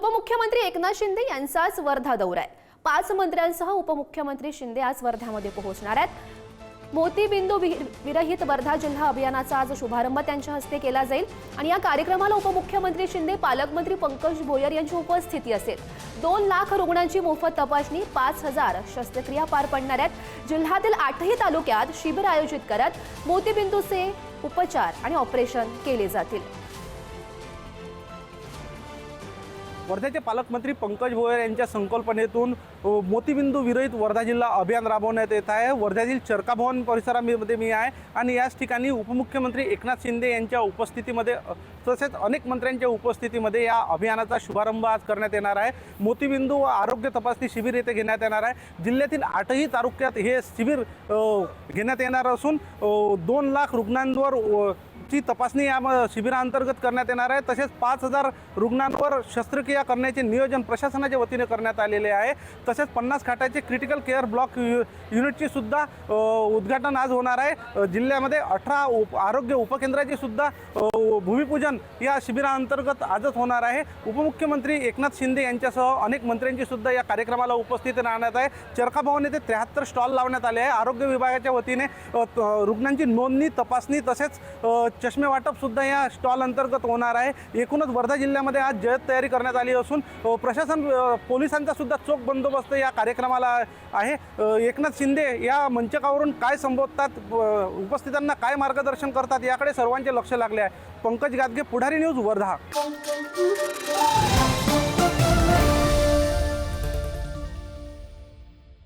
उपमुख्यमंत्री एकनाथ शिंदे यांचा आज वर्धा दौरा आहे। 5 मंत्र्यांसह उपमुख्यमंत्री शिंदे आज वर्ध्यामध्ये पोहोचणार आहेत। मोतीबिंदू विरहित वर्धा जिल्हा अभियानाचा आज शुभारंभ त्यांच्या हस्ते केला जाईल आणि या कार्यक्रमाला उपमुख्यमंत्री शिंदे, पालकमंत्री पंकज भोयर यांची उपस्थिती असेल। 2 लाख रुग्णांची मोफत तपासणी, 5000 शस्त्रक्रिया पार पडणार आहेत। जिल्ह्यातील 8ही तालुक्यात शिबिर आयोजित करत मोतीबिंदूचे उपचार आणि ऑपरेशन केले जातील। वर्ध्याचे पालकमंत्री पंकज भोयर यांच्या संकल्पनेतून मोतीबिंदू विरहित वर्धा जिल्हा अभियान राबवण्यात येत आहे। वर्ध्यातील चरका भवन परिसरामध्ये मी आहे आणि याच ठिकाणी उपमुख्यमंत्री एकनाथ शिंदे यांच्या उपस्थितीमध्ये तसेच अनेक मंत्र्यांच्या उपस्थितीमध्ये या अभियानाचा शुभारंभ आज करण्यात येणार आहे। मोतीबिंदू आरोग्य तपासणी शिबिर येथे घेण्यात येणार आहे। जिल्ह्यातील 8ही तालुक्यात हे शिबिर घेण्यात येणार असून 2 लाख रुग्णांवर ची तपासणी या शिबिरांतर्गत करण्यात येणार आहे। तसेच 5000 रुग्णांवर शस्त्रक्रिया करण्याचे नियोजन प्रशासनाच्या वतीने करण्यात आलेले आहे। तसेच 50 खाटाचे क्रिटिकल केअर ब्लॉक युनिटची सुद्धा उद्घाटन आज होणार आहे। जिल्ह्यामध्ये 18 आरोग्य उपकेंद्राचे सुद्धा भूमिपूजन या शिबिरांतर्गत आजच होणार आहे। उपमुख्यमंत्री एकनाथ शिंदे यांच्यासह अनेक मंत्र्यांची सुद्धा या कार्यक्रमाला उपस्थिती राहण्यात आहे। चरका भवन येथे 73 स्टॉल लावण्यात आले आहे। आरोग्य विभागाच्या वतीने रुग्णांची नोंदणी, तपासणी तसेच चष्मे वाटप सुद्धा या स्टॉल अंतर्गत होणार आहे। एकूणच वर्धा जिल्ह्यामध्ये आज जय्यत तयारी करण्यात आली असून प्रशासन पोलिसांचा सुद्धा चोख बंदोबस्त या कार्यक्रमाला आहे। एकनाथ शिंदे या मंचकावरून काय संबोधतात, उपस्थितांना काय मार्गदर्शन करतात याकडे सर्वांचे लक्ष लागले आहे। पंकज गादगे, पुढारी न्यूज, वर्धा।